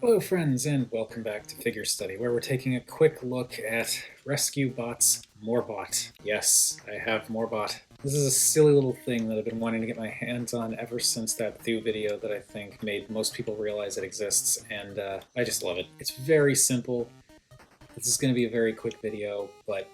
Hello friends and welcome back to Figure Study, where we're taking a quick look at Rescue Bot's MorBot. Yes, I have MorBot. This is a silly little thing that I've been wanting to get my hands on ever since that Thew video that I think made most people realize it exists, and I just love it. It's very simple. This is going to be a very quick video, but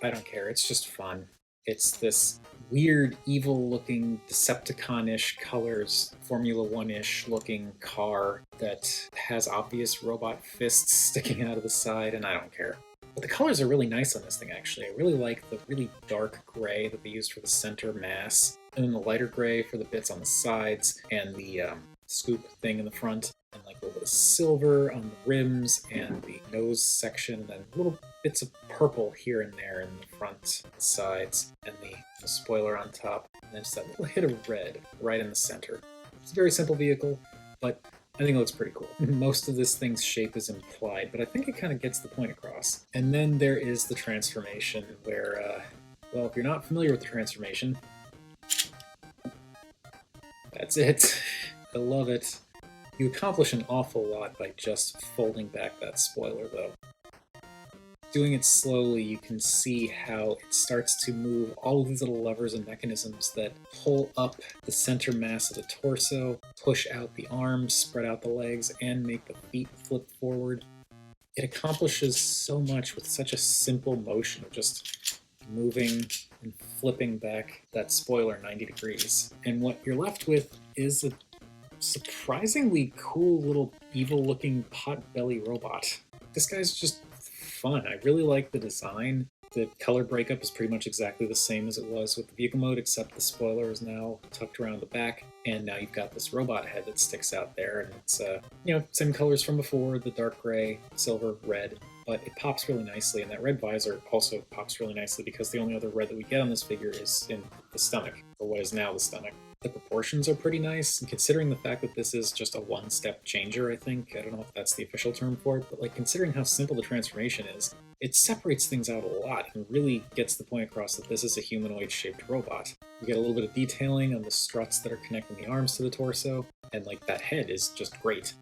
I don't care. It's just fun. It's this weird, evil-looking, Decepticon-ish colors, Formula One-ish looking car that has obvious robot fists sticking out of the side, and I don't care. But the colors are really nice on this thing, actually. I really like the really dark gray that they used for the center mass, and then the lighter gray for the bits on the sides, and the scoop thing in the front, and like a little bit of silver on the rims and the nose section, and then little bits of purple here and there in the front, the sides, and the spoiler on top, and then just that little hit of red right in the center. It's a very simple vehicle, but I think it looks pretty cool. Most of this thing's shape is implied, but I think it kind of gets the point across. And then there is the transformation where, well, if you're not familiar with the transformation, that's it. I love it. You accomplish an awful lot by just folding back that spoiler, though. Doing it slowly, you can see how it starts to move all of these little levers and mechanisms that pull up the center mass of the torso, push out the arms, spread out the legs, and make the feet flip forward. It accomplishes so much with such a simple motion of just moving and flipping back that spoiler 90 degrees. And what you're left with is a surprisingly cool little evil-looking pot-belly robot. This guy's just fun. I really like the design. The color breakup is pretty much exactly the same as it was with the vehicle mode, except the spoiler is now tucked around the back, and now you've got this robot head that sticks out there, and it's, same colors from before, the dark gray, silver, red, but it pops really nicely, and that red visor also pops really nicely because the only other red that we get on this figure is in the stomach, or what is now the stomach. The proportions are pretty nice, and considering the fact that this is just a one-step changer, I think, I don't know if that's the official term for it, but like considering how simple the transformation is, it separates things out a lot and really gets the point across that this is a humanoid-shaped robot. You get a little bit of detailing on the struts that are connecting the arms to the torso, and like that head is just great.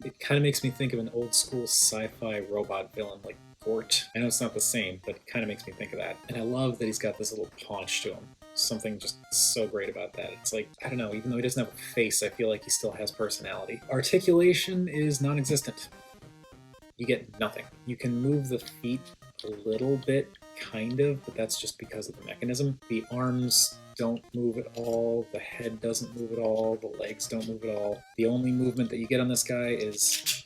It kind of makes me think of an old-school sci-fi robot villain like Gort. I know it's not the same, but it kind of makes me think of that. And I love that he's got this little paunch to him. Something just so great about that. It's like, I don't know, even though he doesn't have a face, I feel like he still has personality. Articulation is non-existent. You get nothing. You can move the feet a little bit, kind of, but that's just because of the mechanism. The arms don't move at all, the head doesn't move at all, the legs don't move at all. The only movement that you get on this guy is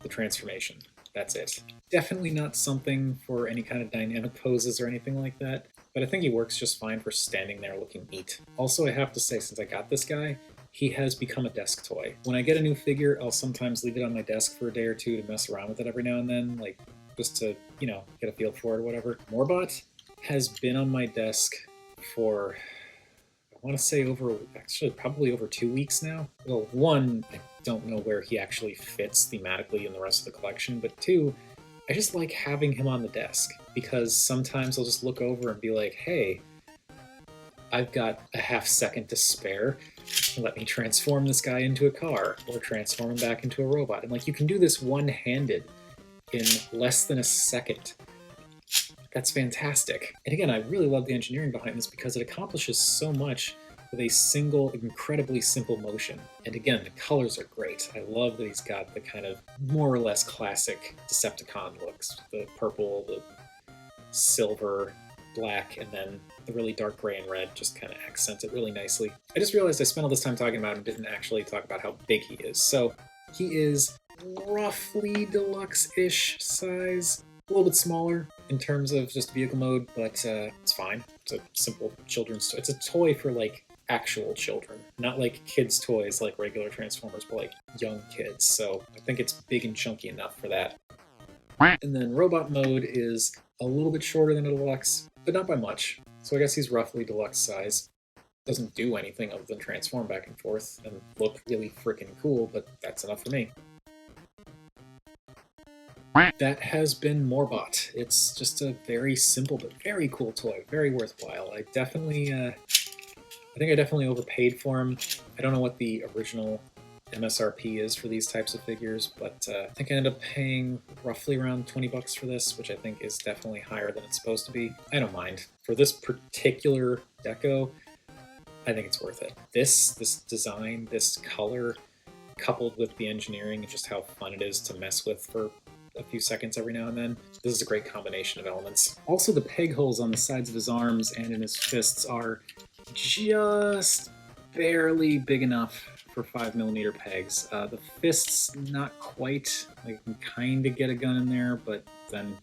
the transformation. That's it. Definitely not something for any kind of dynamic poses or anything like that, but I think he works just fine for standing there looking neat. Also, I have to say, since I got this guy, he has become a desk toy. When I get a new figure, I'll sometimes leave it on my desk for a day or two to mess around with it every now and then, like just to, get a feel for it or whatever. MorBot has been on my desk for, I want to say probably over 2 weeks now. Well, one, I don't know where he actually fits thematically in the rest of the collection, but two, I just like having him on the desk because sometimes I'll just look over and be like, hey, I've got a half second to spare. Let me transform this guy into a car or transform him back into a robot. And like, you can do this one-handed in less than a second. That's fantastic. And again, I really love the engineering behind this because it accomplishes so much with a single, incredibly simple motion. And again, the colors are great. I love that he's got the kind of more or less classic Decepticon looks. The purple, the silver, black, and then the really dark gray and red just kind of accent it really nicely. I just realized I spent all this time talking about him and didn't actually talk about how big he is. So he is roughly deluxe-ish size. A little bit smaller in terms of just vehicle mode, but it's fine. It's a simple children's toy. It's a toy for like actual children, not like kids' toys like regular Transformers, but like young kids. So I think it's big and chunky enough for that. And then robot mode is a little bit shorter than a deluxe, but not by much. So I guess he's roughly deluxe size. Doesn't do anything other than transform back and forth and look really freaking cool, but that's enough for me. That has been MorBot. It's just a very simple but very cool toy, very worthwhile. I think I definitely overpaid for him. I don't know what the original MSRP is for these types of figures, but I think I ended up paying roughly around 20 bucks for this, which I think is definitely higher than it's supposed to be. I don't mind. For this particular deco, I think it's worth it. This design, this color, coupled with the engineering and just how fun it is to mess with for a few seconds every now and then, this is a great combination of elements. Also, the peg holes on the sides of his arms and in his fists are just barely big enough for 5mm pegs. The fists, not quite. I can kind of get a gun in there, but then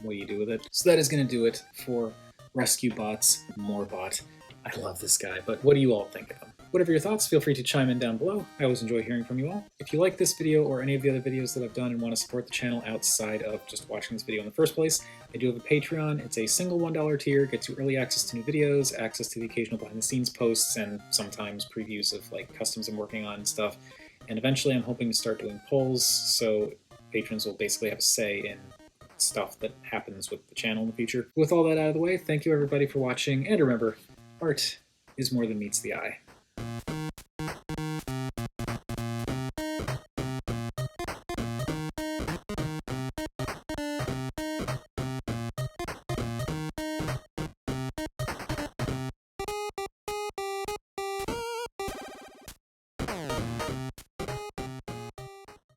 what do you do with it? So that is going to do it for Rescue Bot's MorBot. I love this guy, but what do you all think of him? Whatever your thoughts, feel free to chime in down below. I always enjoy hearing from you all. If you like this video or any of the other videos that I've done and want to support the channel outside of just watching this video in the first place, I do have a Patreon. It's a single $1 tier, gets you early access to new videos, access to the occasional behind-the-scenes posts, and sometimes previews of like customs I'm working on and stuff. And eventually I'm hoping to start doing polls, so patrons will basically have a say in stuff that happens with the channel in the future. With all that out of the way, thank you everybody for watching, and remember, art is more than meets the eye.